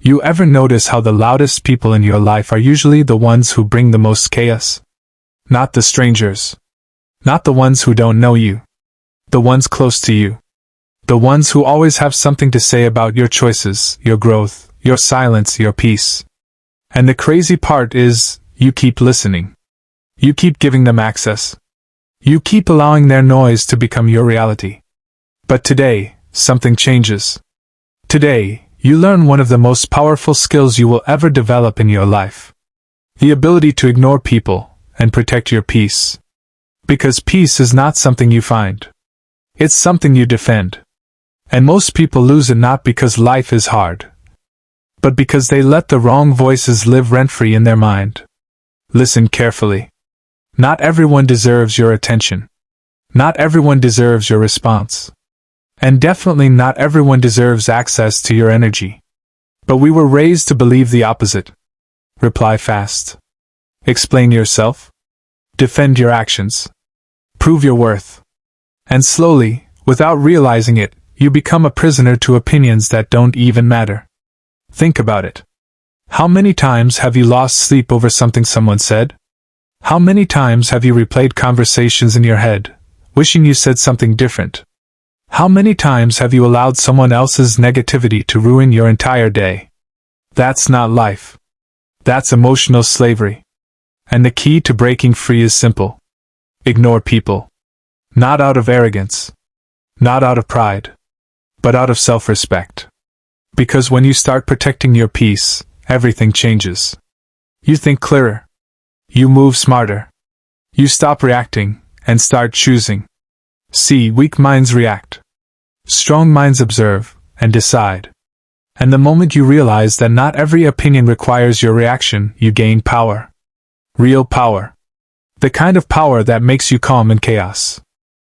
You ever notice how the loudest people in your life are usually the ones who bring the most chaos? Not the strangers. Not the ones who don't know you. The ones close to you. The ones who always have something to say about your choices, your growth, your silence, your peace. And the crazy part is, you keep listening. You keep giving them access. You keep allowing their noise to become your reality. But today, something changes. Today, you learn one of the most powerful skills you will ever develop in your life. The ability to ignore people and protect your peace. Because peace is not something you find. It's something you defend. And most people lose it not because life is hard, but because they let the wrong voices live rent-free in their mind. Listen carefully. Not everyone deserves your attention. Not everyone deserves your response. And definitely not everyone deserves access to your energy. But we were raised to believe the opposite. Reply fast. Explain yourself. Defend your actions. Prove your worth. And slowly, without realizing it, you become a prisoner to opinions that don't even matter. Think about it. How many times have you lost sleep over something someone said? How many times have you replayed conversations in your head, wishing you said something different? How many times have you allowed someone else's negativity to ruin your entire day? That's not life. That's emotional slavery. And the key to breaking free is simple. Ignore people. Not out of arrogance. Not out of pride. But out of self-respect. Because when you start protecting your peace, everything changes. You think clearer. You move smarter. You stop reacting and start choosing. See, weak minds react. Strong minds observe and decide. And the moment you realize that not every opinion requires your reaction, you gain power. Real power. The kind of power that makes you calm in chaos.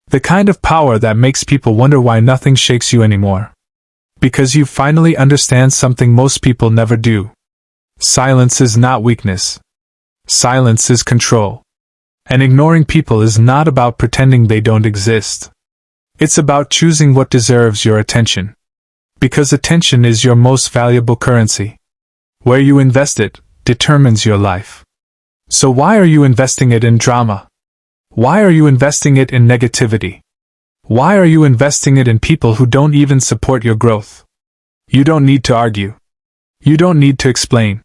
The kind of power that makes people wonder why nothing shakes you anymore. Because you finally understand something most people never do. Silence is not weakness. Silence is control. And ignoring people is not about pretending they don't exist. It's about choosing what deserves your attention. Because attention is your most valuable currency. Where you invest it determines your life. So why are you investing it in drama? Why are you investing it in negativity? Why are you investing it in people who don't even support your growth? You don't need to argue. You don't need to explain.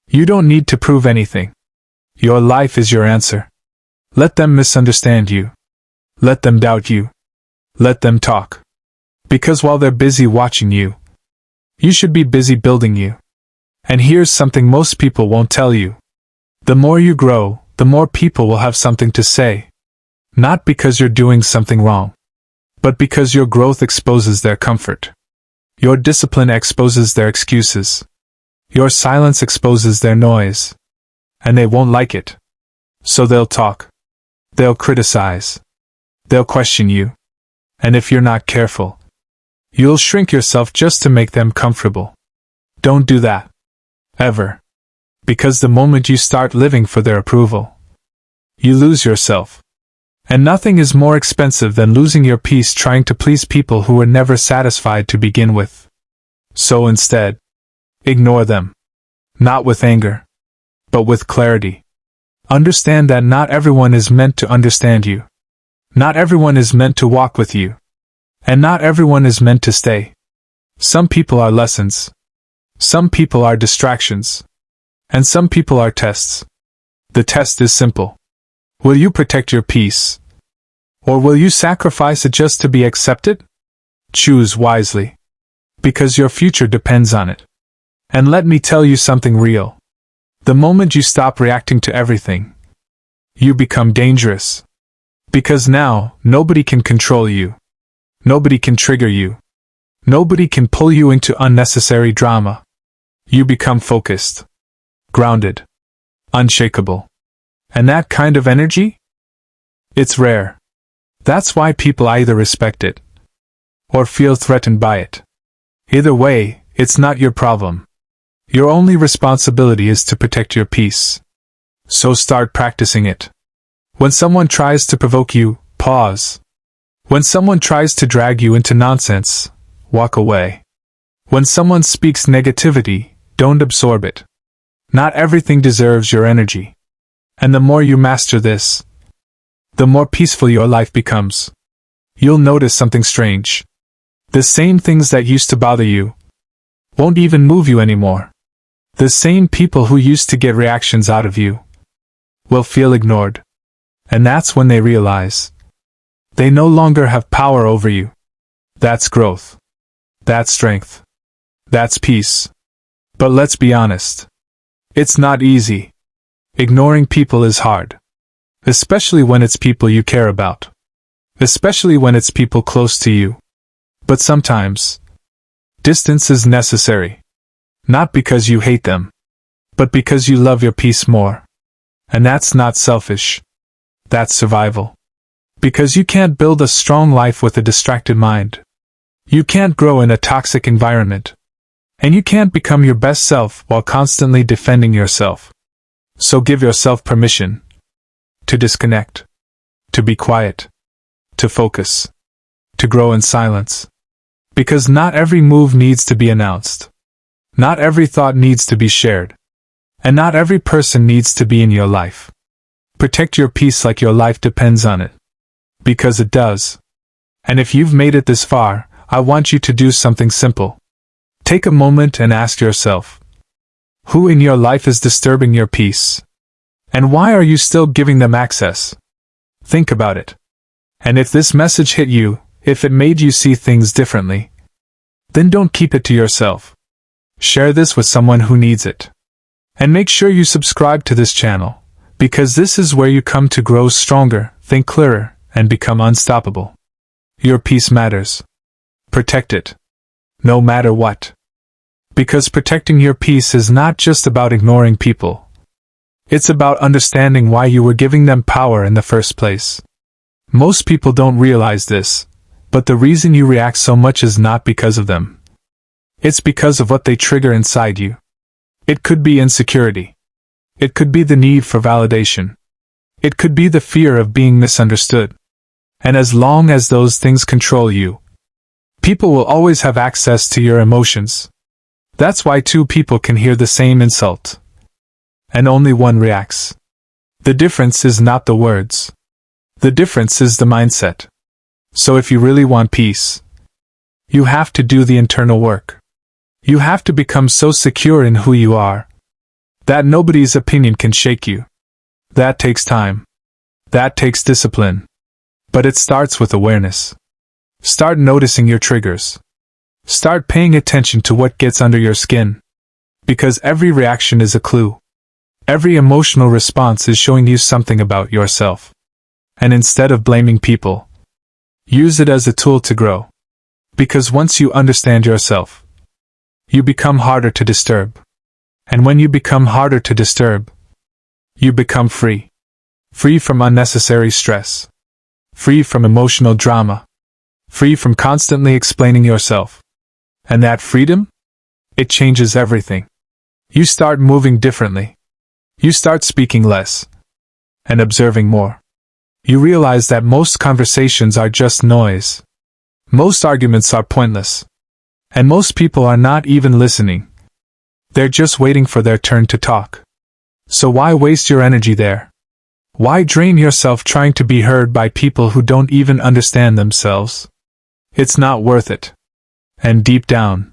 You don't need to prove anything. Your life is your answer. Let them misunderstand you. Let them doubt you. Let them talk. Because while they're busy watching you, you should be busy building you. And here's something most people won't tell you. The more you grow, the more people will have something to say. Not because you're doing something wrong, but because your growth exposes their comfort. Your discipline exposes their excuses. Your silence exposes their noise. And they won't like it. So they'll talk. They'll criticize. They'll question you. And if you're not careful, you'll shrink yourself just to make them comfortable. Don't do that. Ever. Because the moment you start living for their approval, you lose yourself. And nothing is more expensive than losing your peace trying to please people who were never satisfied to begin with. So instead, ignore them. Not with anger, but with clarity. Understand that not everyone is meant to understand you. Not everyone is meant to walk with you. And not everyone is meant to stay. Some people are lessons. Some people are distractions. And some people are tests. The test is simple. Will you protect your peace? Or will you sacrifice it just to be accepted? Choose wisely. Because your future depends on it. And let me tell you something real. The moment you stop reacting to everything, you become dangerous. Because now, nobody can control you. Nobody can trigger you. Nobody can pull you into unnecessary drama. You become focused. Grounded. Unshakable. And that kind of energy? It's rare. That's why people either respect it or feel threatened by it. Either way, it's not your problem. Your only responsibility is to protect your peace. So start practicing it. When someone tries to provoke you, pause. When someone tries to drag you into nonsense, walk away. When someone speaks negativity, Don't absorb it. Not everything deserves your energy. And the more you master this, the more peaceful your life becomes. You'll notice something strange. The same things that used to bother you won't even move you anymore. The same people who used to get reactions out of you will feel ignored. And that's when they realize they no longer have power over you. That's growth. That's strength. That's peace. But let's be honest. It's not easy. Ignoring people is hard. Especially when it's people you care about. Especially when it's people close to you. But sometimes, distance is necessary. Not because you hate them, but because you love your peace more. And that's not selfish. That's survival. Because you can't build a strong life with a distracted mind. You can't grow in a toxic environment. And you can't become your best self while constantly defending yourself. So give yourself permission to disconnect, to be quiet, to focus, to grow in silence. Because not every move needs to be announced. Not every thought needs to be shared. And not every person needs to be in your life. Protect your peace like your life depends on it. Because it does. And if you've made it this far, I want you to do something simple. Take a moment and ask yourself, who in your life is disturbing your peace? And why are you still giving them access? Think about it. And if this message hit you, if it made you see things differently, then don't keep it to yourself. Share this with someone who needs it. And make sure you subscribe to this channel, because this is where you come to grow stronger, think clearer, and become unstoppable. Your peace matters. Protect it. No matter what. Because protecting your peace is not just about ignoring people. It's about understanding why you were giving them power in the first place. Most people don't realize this. But the reason you react so much is not because of them. It's because of what they trigger inside you. It could be insecurity. It could be the need for validation. It could be the fear of being misunderstood. And as long as those things control you, people will always have access to your emotions. That's why two people can hear the same insult. And only one reacts. The difference is not the words. The difference is the mindset. So if you really want peace, you have to do the internal work. You have to become so secure in who you are that nobody's opinion can shake you. That takes time. That takes discipline. But it starts with awareness. Start noticing your triggers. Start paying attention to what gets under your skin. Because every reaction is a clue. Every emotional response is showing you something about yourself. And instead of blaming people, use it as a tool to grow. Because once you understand yourself, you become harder to disturb. And when you become harder to disturb, you become free. Free from unnecessary stress. Free from emotional drama. Free from constantly explaining yourself. And that freedom? It changes everything. You start moving differently. You start speaking less. And observing more. You realize that most conversations are just noise. Most arguments are pointless. And most people are not even listening. They're just waiting for their turn to talk. So why waste your energy there? Why drain yourself trying to be heard by people who don't even understand themselves? It's not worth it. And deep down,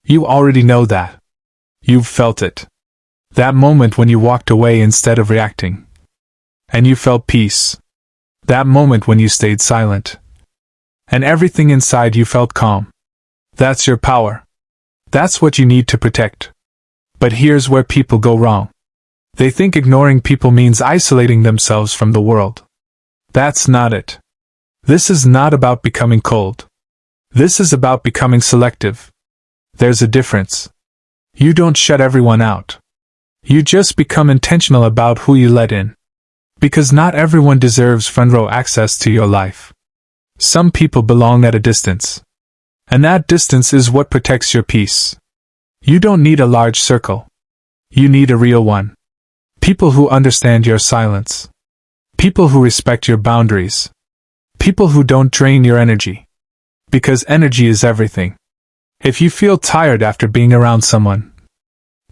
you already know that. You've felt it. That moment when you walked away instead of reacting. And you felt peace. That moment when you stayed silent. And everything inside you felt calm. That's your power. That's what you need to protect. But here's where people go wrong. They think ignoring people means isolating themselves from the world. That's not it. This is not about becoming cold. This is about becoming selective. There's a difference. You don't shut everyone out. You just become intentional about who you let in. Because not everyone deserves front row access to your life. Some people belong at a distance. And that distance is what protects your peace. You don't need a large circle. You need a real one. People who understand your silence. People who respect your boundaries. People who don't drain your energy. Because energy is everything. If you feel tired after being around someone,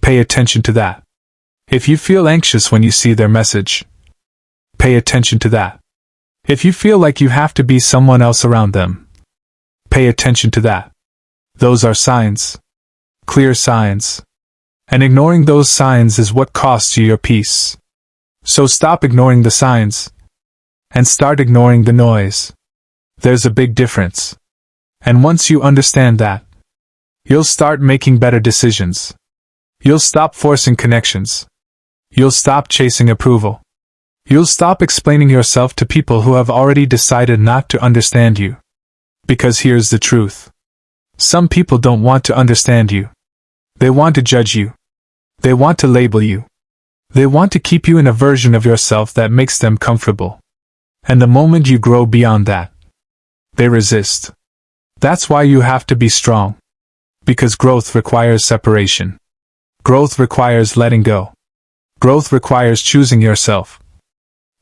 Pay attention to that. If you feel anxious when you see their message, pay attention to that. If you feel like you have to be someone else around them, pay attention to that. Those are signs. Clear signs. And ignoring those signs is what costs you your peace. So stop ignoring the signs and start ignoring the noise. There's a big difference. And once you understand that, you'll start making better decisions. You'll stop forcing connections. You'll stop chasing approval. You'll stop explaining yourself to people who have already decided not to understand you. Because here's the truth. Some people don't want to understand you. They want to judge you. They want to label you. They want to keep you in a version of yourself that makes them comfortable. And the moment you grow beyond that, they resist. That's why you have to be strong. Because growth requires separation. Growth requires letting go. Growth requires choosing yourself.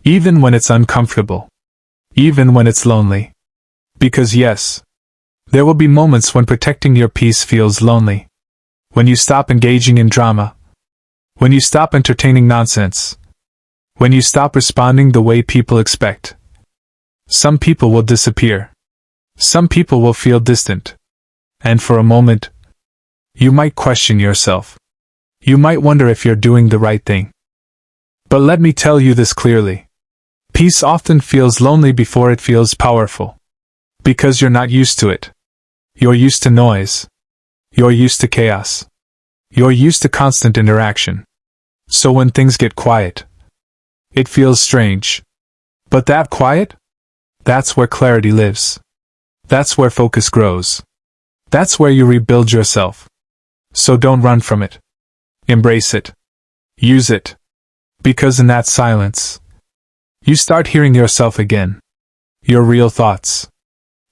Even when it's uncomfortable. Even when it's lonely. Because yes, there will be moments when protecting your peace feels lonely. When you stop engaging in drama. When you stop entertaining nonsense. When you stop responding the way people expect. Some people will disappear. Some people will feel distant. And for a moment, you might question yourself. You might wonder if you're doing the right thing. But let me tell you this clearly. Peace often feels lonely before it feels powerful. Because you're not used to it. You're used to noise. You're used to chaos. You're used to constant interaction. So when things get quiet, it feels strange. But that quiet? That's where clarity lives. That's where focus grows. That's where you rebuild yourself. So don't run from it. Embrace it. Use it. Because in that silence, you start hearing yourself again. Your real thoughts.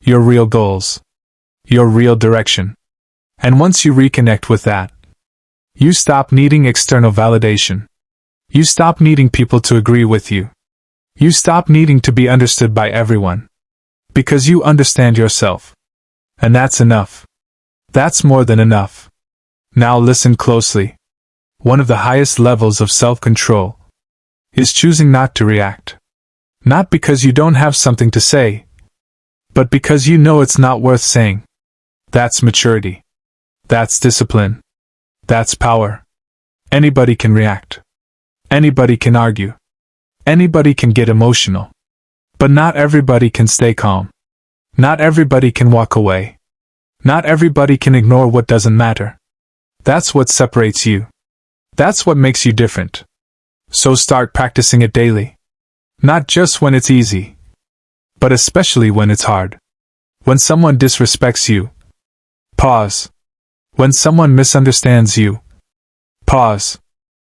Your real goals. Your real direction. And once you reconnect with that, you stop needing external validation. You stop needing people to agree with you. You stop needing to be understood by everyone. Because you understand yourself. And that's enough. That's more than enough. Now listen closely. One of the highest levels of self-control is choosing not to react. Not because you don't have something to say, but because you know it's not worth saying. That's maturity. That's discipline. That's power. Anybody can react. Anybody can argue. Anybody can get emotional. But not everybody can stay calm. Not everybody can walk away. Not everybody can ignore what doesn't matter. That's what separates you. That's what makes you different. So start practicing it daily. Not just when it's easy, but especially when it's hard. When someone disrespects you, pause. When someone misunderstands you, pause.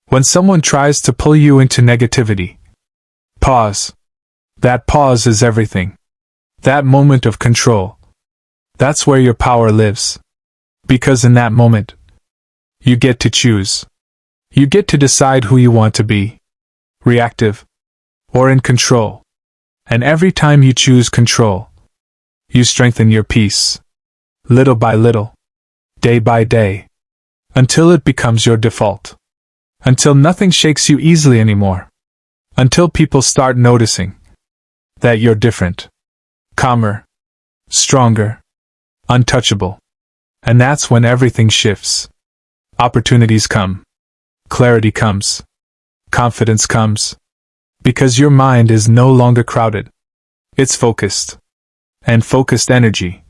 When someone tries to pull you into negativity, pause. That pause is everything. That moment of control. That's where your power lives. Because in that moment, you get to choose. You get to decide who you want to be. Reactive. Or in control. And every time you choose control, you strengthen your peace. Little by little. Day by day. Until it becomes your default. Until nothing shakes you easily anymore. Until people start noticing that you're different. Calmer. Stronger. Untouchable. And that's when everything shifts. Opportunities come. Clarity comes. Confidence comes. Because your mind is no longer crowded. It's focused. And focused energy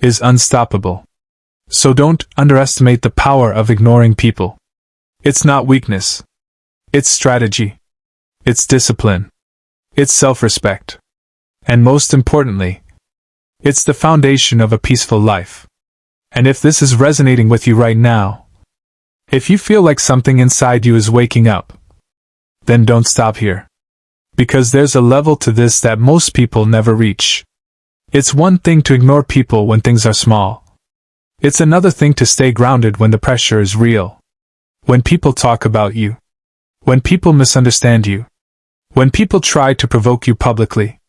is unstoppable. So don't underestimate the power of ignoring people. It's not weakness. It's strategy. It's discipline. It's self-respect. And most importantly, it's the foundation of a peaceful life. And if this is resonating with you right now, if you feel like something inside you is waking up, then don't stop here. Because there's a level to this that most people never reach. It's one thing to ignore people when things are small. It's another thing to stay grounded when the pressure is real. When people talk about you. When people misunderstand you. When people try to provoke you publicly.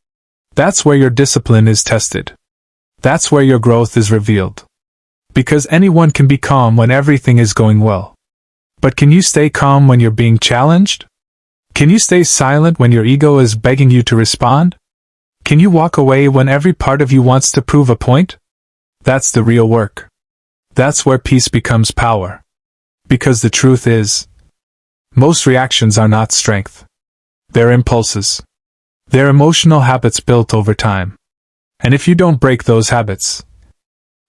That's where your discipline is tested. That's where your growth is revealed. Because anyone can be calm when everything is going well. But can you stay calm when you're being challenged? Can you stay silent when your ego is begging you to respond? Can you walk away when every part of you wants to prove a point? That's the real work. That's where peace becomes power. Because the truth is, most reactions are not strength. They're impulses. They're emotional habits built over time. And if you don't break those habits,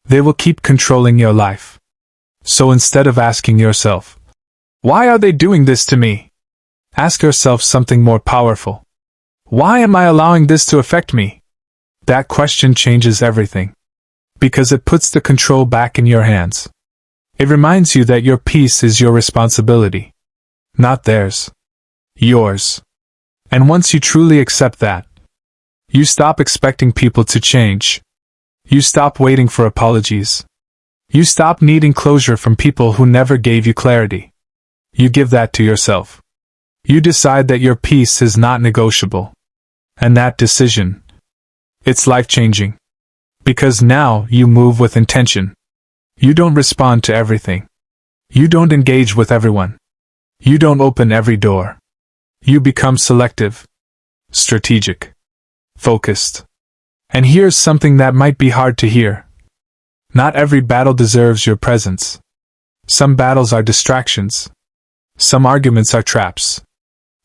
they will keep controlling your life. So instead of asking yourself, why are they doing this to me? Ask yourself something more powerful. Why am I allowing this to affect me? That question changes everything. Because it puts the control back in your hands. It reminds you that your peace is your responsibility. Not theirs. Yours. And once you truly accept that, you stop expecting people to change. You stop waiting for apologies. You stop needing closure from people who never gave you clarity. You give that to yourself. You decide that your peace is not negotiable. And that decision, it's life-changing. Because now you move with intention. You don't respond to everything. You don't engage with everyone. You don't open every door. You become selective, strategic, focused. And here's something that might be hard to hear. Not every battle deserves your presence. Some battles are distractions. Some arguments are traps.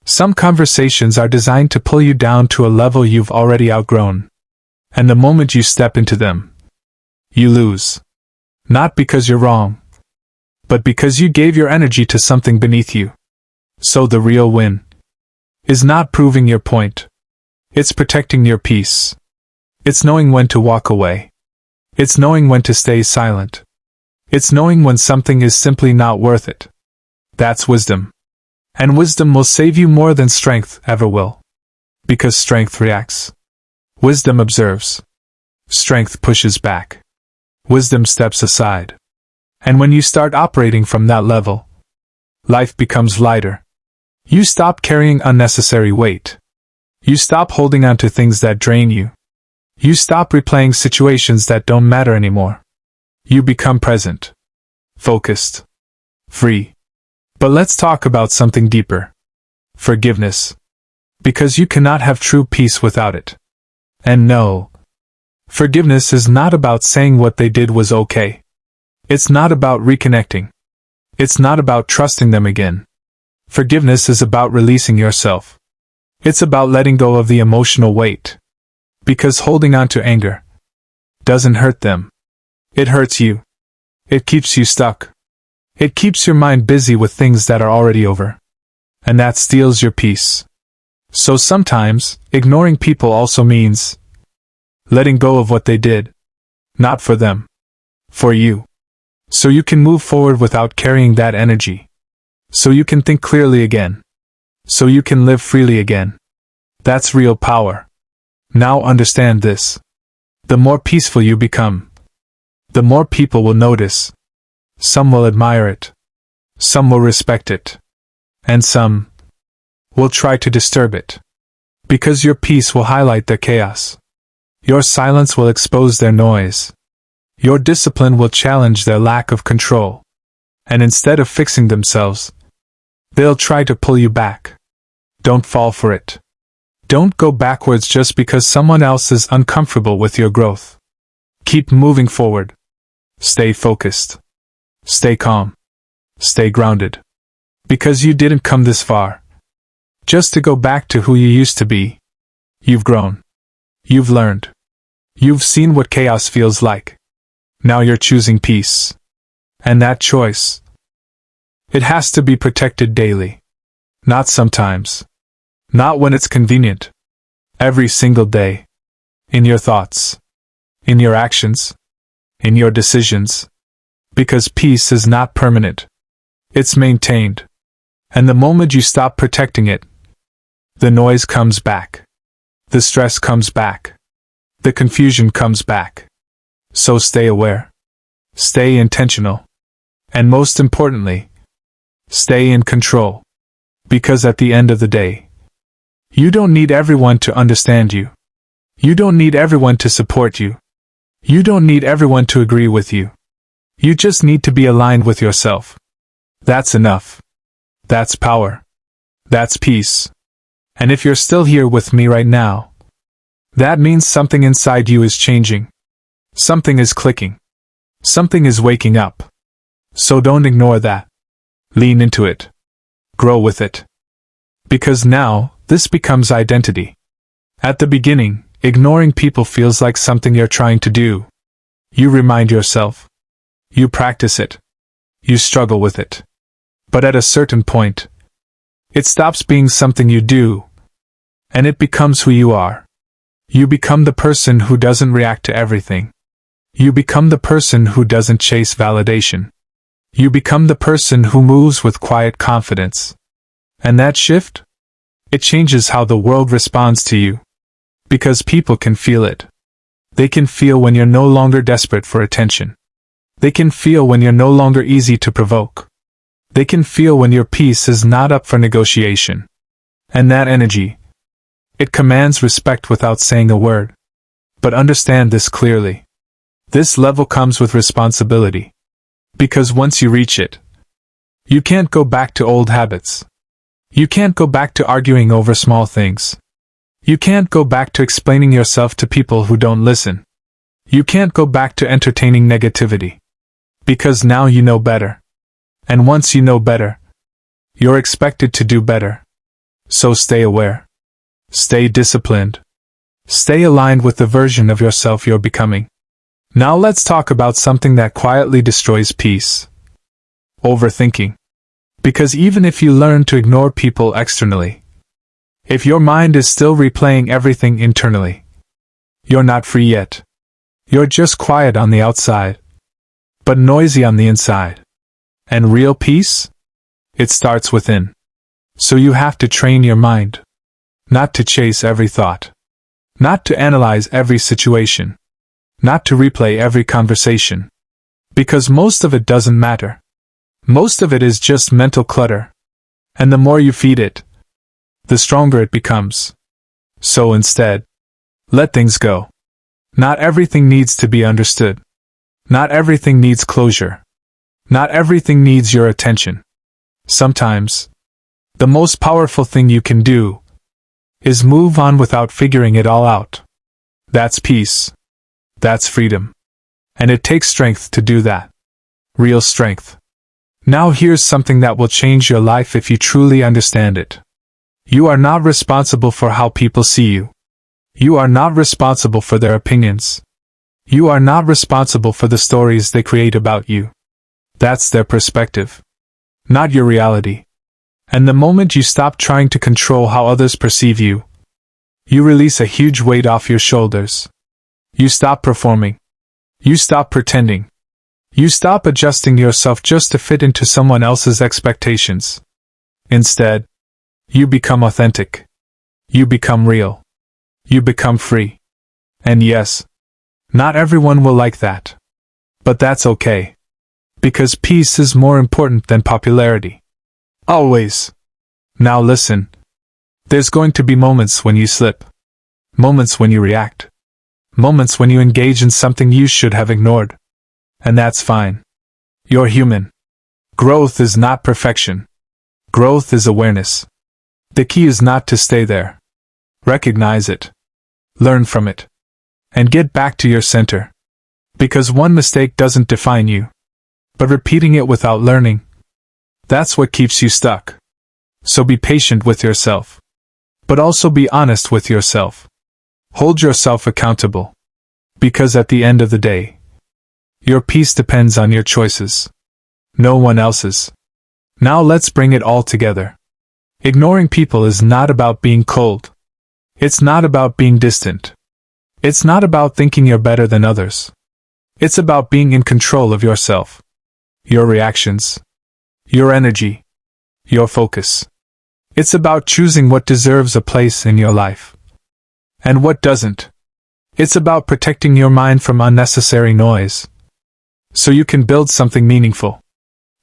Some conversations are designed to pull you down to a level you've already outgrown. And the moment you step into them, you lose. Not because you're wrong, but because you gave your energy to something beneath you. So the real win is not proving your point. It's protecting your peace. It's knowing when to walk away. It's knowing when to stay silent. It's knowing when something is simply not worth it. That's wisdom. And wisdom will save you more than strength ever will. Because strength reacts. Wisdom observes. Strength pushes back. Wisdom steps aside. And when you start operating from that level, life becomes lighter. You stop carrying unnecessary weight. You stop holding on to things that drain you. You stop replaying situations that don't matter anymore. You become present, focused, free. But let's talk about something deeper. Forgiveness. Because you cannot have true peace without it. And no, forgiveness is not about saying what they did was okay. It's not about reconnecting. It's not about trusting them again. Forgiveness is about releasing yourself. It's about letting go of the emotional weight. Because holding on to anger doesn't hurt them. It hurts you. It keeps you stuck. It keeps your mind busy with things that are already over. And that steals your peace. So sometimes, ignoring people also means letting go of what they did. Not for them. For you. So you can move forward without carrying that energy. So you can think clearly again. So you can live freely again. That's real power. Now understand this. The more peaceful you become, the more people will notice. Some will admire it. Some will respect it. And some will try to disturb it. Because your peace will highlight their chaos. Your silence will expose their noise. Your discipline will challenge their lack of control. And instead of fixing themselves, they'll try to pull you back. Don't fall for it. Don't go backwards just because someone else is uncomfortable with your growth. Keep moving forward. Stay focused. Stay calm. Stay grounded. Because you didn't come this far just to go back to who you used to be. You've grown. You've learned. You've seen what chaos feels like. Now you're choosing peace. And that choice, it has to be protected daily. Not sometimes. Not when it's convenient. Every single day. In your thoughts. In your actions. In your decisions. Because peace is not permanent. It's maintained. And the moment you stop protecting it, the noise comes back. The stress comes back. The confusion comes back. So stay aware. Stay intentional. And most importantly, stay in control. Because at the end of the day, you don't need everyone to understand you. You don't need everyone to support you. You don't need everyone to agree with you. You just need to be aligned with yourself. That's enough. That's power. That's peace. And if you're still here with me right now, that means something inside you is changing. Something is clicking. Something is waking up. So don't ignore that. Lean into it. Grow with it. Because now, this becomes identity. At the beginning, ignoring people feels like something you're trying to do. You remind yourself. You practice it. You struggle with it. But at a certain point, it stops being something you do, and it becomes who you are. You become the person who doesn't react to everything. You become the person who doesn't chase validation. You become the person who moves with quiet confidence. And that shift? It changes how the world responds to you. Because people can feel it. They can feel when you're no longer desperate for attention. They can feel when you're no longer easy to provoke. They can feel when your peace is not up for negotiation. And that energy, it commands respect without saying a word. But understand this clearly. This level comes with responsibility. Because once you reach it, you can't go back to old habits. You can't go back to arguing over small things. You can't go back to explaining yourself to people who don't listen. You can't go back to entertaining negativity. Because now you know better. And once you know better, you're expected to do better. So stay aware. Stay disciplined. Stay aligned with the version of yourself you're becoming. Now let's talk about something that quietly destroys peace. Overthinking. Because even if you learn to ignore people externally, if your mind is still replaying everything internally, you're not free yet. You're just quiet on the outside, but noisy on the inside. And real peace? It starts within. So you have to train your mind. Not to chase every thought. Not to analyze every situation. Not to replay every conversation. Because most of it doesn't matter. Most of it is just mental clutter. And the more you feed it, the stronger it becomes. So instead, let things go. Not everything needs to be understood. Not everything needs closure. Not everything needs your attention. Sometimes, the most powerful thing you can do is move on without figuring it all out. That's peace. That's freedom. And it takes strength to do that. Real strength. Now here's something that will change your life if you truly understand it. You are not responsible for how people see you. You are not responsible for their opinions. You are not responsible for the stories they create about you. That's their perspective. Not your reality. And the moment you stop trying to control how others perceive you, you release a huge weight off your shoulders. You stop performing. You stop pretending. You stop adjusting yourself just to fit into someone else's expectations. Instead, you become authentic. You become real. You become free. And yes, not everyone will like that. But that's okay. Because peace is more important than popularity. Always. Now listen. There's going to be moments when you slip. Moments when you react. Moments when you engage in something you should have ignored. And that's fine. You're human. Growth is not perfection. Growth is awareness. The key is not to stay there. Recognize it. Learn from it. And get back to your center. Because one mistake doesn't define you. But repeating it without learning, that's what keeps you stuck. So be patient with yourself. But also be honest with yourself. Hold yourself accountable. Because at the end of the day, your peace depends on your choices. No one else's. Now let's bring it all together. Ignoring people is not about being cold. It's not about being distant. It's not about thinking you're better than others. It's about being in control of yourself. Your reactions. Your energy. Your focus. It's about choosing what deserves a place in your life. And what doesn't. It's about protecting your mind from unnecessary noise. So you can build something meaningful.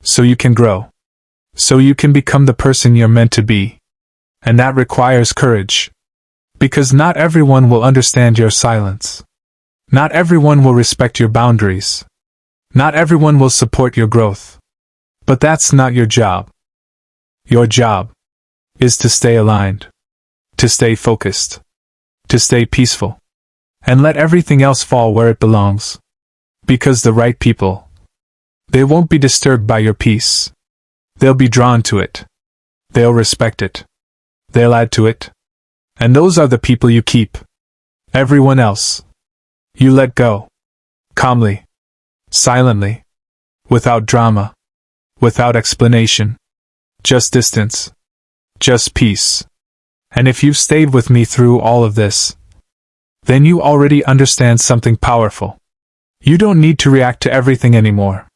So you can grow. So you can become the person you're meant to be. And that requires courage. Because not everyone will understand your silence. Not everyone will respect your boundaries. Not everyone will support your growth. But that's not your job. Your job is to stay aligned, to stay focused, to stay peaceful, and let everything else fall where it belongs. Because the right people, they won't be disturbed by your peace. They'll be drawn to it. They'll respect it. They'll add to it. And those are the people you keep. Everyone else, you let go. Calmly. Silently. Without drama. Without explanation. Just distance. Just peace. And if you've stayed with me through all of this, then you already understand something powerful. You don't need to react to everything anymore.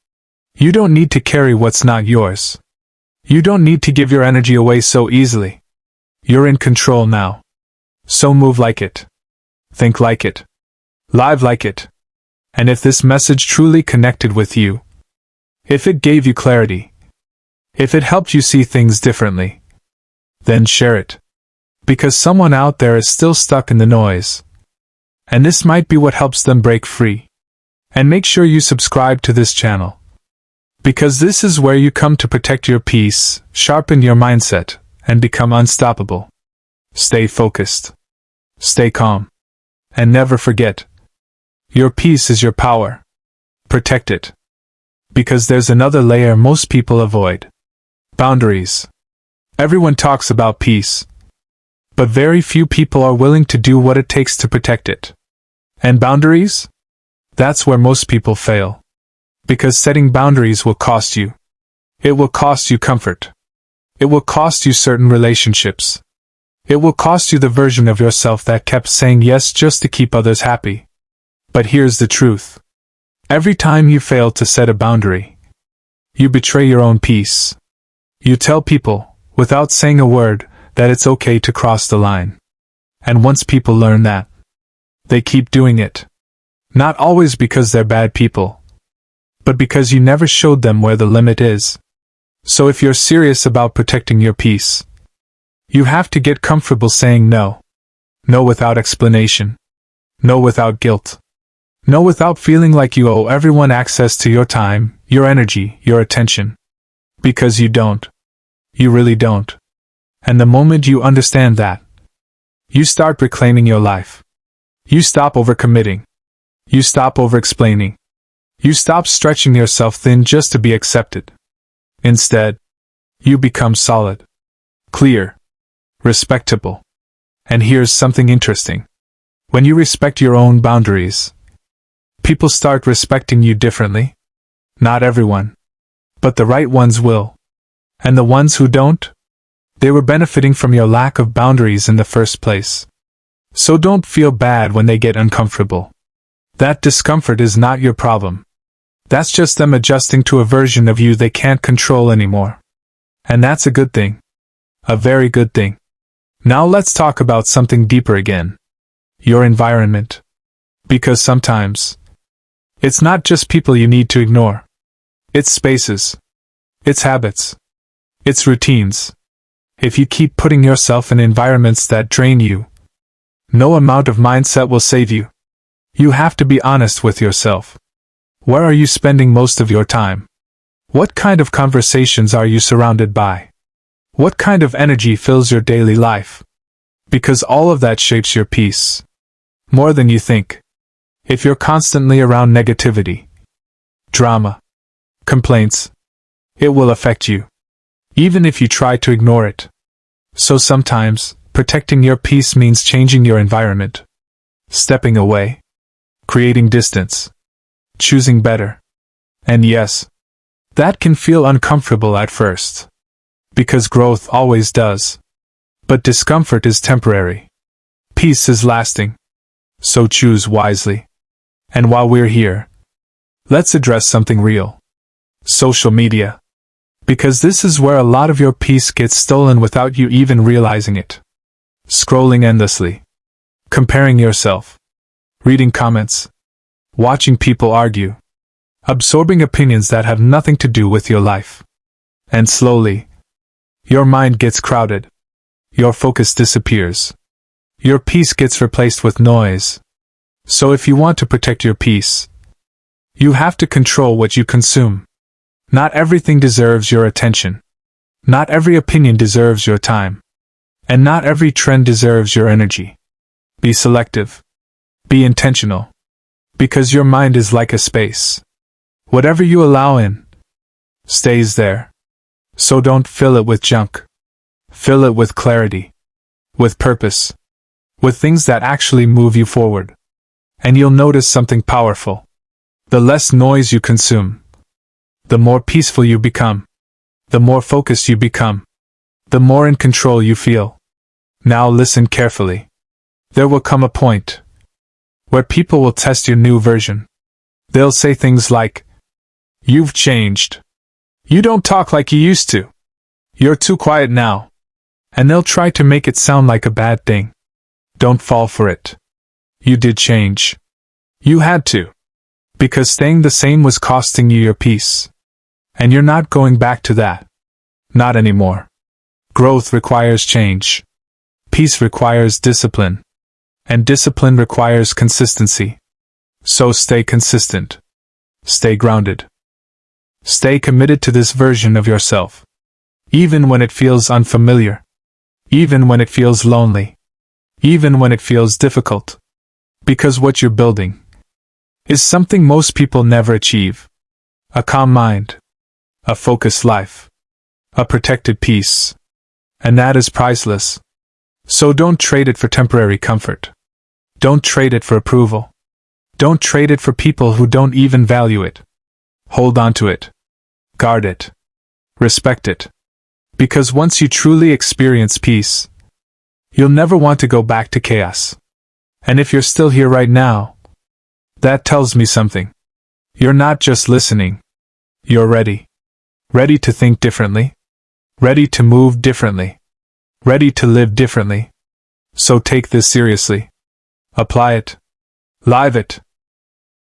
You don't need to carry what's not yours. You don't need to give your energy away so easily. You're in control now. So move like it. Think like it. Live like it. And if this message truly connected with you, if it gave you clarity, if it helped you see things differently, then share it. Because someone out there is still stuck in the noise. And this might be what helps them break free. And make sure you subscribe to this channel. Because this is where you come to protect your peace, sharpen your mindset, and become unstoppable. Stay focused. Stay calm. And never forget, your peace is your power. Protect it. Because there's another layer most people avoid. Boundaries. Everyone talks about peace. But very few people are willing to do what it takes to protect it. And boundaries? That's where most people fail. Because setting boundaries will cost you. It will cost you comfort. It will cost you certain relationships. It will cost you the version of yourself that kept saying yes just to keep others happy. But here's the truth. Every time you fail to set a boundary, you betray your own peace. You tell people, without saying a word, that it's okay to cross the line. And once people learn that, they keep doing it. Not always because they're bad people, but because you never showed them where the limit is. So if you're serious about protecting your peace, you have to get comfortable saying no. No without explanation. No without guilt. No without feeling like you owe everyone access to your time, your energy, your attention. Because you don't. You really don't. And the moment you understand that, you start reclaiming your life. You stop overcommitting. You stop overexplaining. You stop stretching yourself thin just to be accepted. Instead, you become solid, clear, respectable. And here's something interesting. When you respect your own boundaries, people start respecting you differently. Not everyone, but the right ones will. And the ones who don't, they were benefiting from your lack of boundaries in the first place. So don't feel bad when they get uncomfortable. That discomfort is not your problem. That's just them adjusting to a version of you they can't control anymore. And that's a good thing. A very good thing. Now let's talk about something deeper again. Your environment. Because sometimes, it's not just people you need to ignore. It's spaces. It's habits. It's routines. If you keep putting yourself in environments that drain you, no amount of mindset will save you. You have to be honest with yourself. Where are you spending most of your time? What kind of conversations are you surrounded by? What kind of energy fills your daily life? Because all of that shapes your peace. More than you think. If you're constantly around negativity, drama, complaints, it will affect you. Even if you try to ignore it. So sometimes, protecting your peace means changing your environment. Stepping away. Creating distance. Choosing better. And yes, that can feel uncomfortable at first. Because growth always does. But discomfort is temporary. Peace is lasting. So choose wisely. And while we're here, let's address something real. Social media. Because this is where a lot of your peace gets stolen without you even realizing it. Scrolling endlessly. Comparing yourself. Reading comments. Watching people argue. Absorbing opinions that have nothing to do with your life. And slowly, your mind gets crowded. Your focus disappears. Your peace gets replaced with noise. So if you want to protect your peace, you have to control what you consume. Not everything deserves your attention. Not every opinion deserves your time. And not every trend deserves your energy. Be selective. Be intentional. Because your mind is like a space. Whatever you allow in stays there. So don't fill it with junk. Fill it with clarity. With purpose. With things that actually move you forward. And you'll notice something powerful. The less noise you consume, the more peaceful you become. The more focused you become. The more in control you feel. Now listen carefully. There will come a point where people will test your new version. They'll say things like, "You've changed. You don't talk like you used to. You're too quiet now." And they'll try to make it sound like a bad thing. Don't fall for it. You did change. You had to. Because staying the same was costing you your peace. And you're not going back to that. Not anymore. Growth requires change. Peace requires discipline. And discipline requires consistency. So stay consistent. Stay grounded. Stay committed to this version of yourself. Even when it feels unfamiliar. Even when it feels lonely. Even when it feels difficult. Because what you're building is something most people never achieve. A calm mind. A focused life. A protected peace. And that is priceless. So don't trade it for temporary comfort. Don't trade it for approval. Don't trade it for people who don't even value it. Hold on to it. Guard it. Respect it. Because once you truly experience peace, you'll never want to go back to chaos. And if you're still here right now, that tells me something. You're not just listening. You're ready. Ready to think differently. Ready to move differently. Ready to live differently. So take this seriously. Apply it. Live it.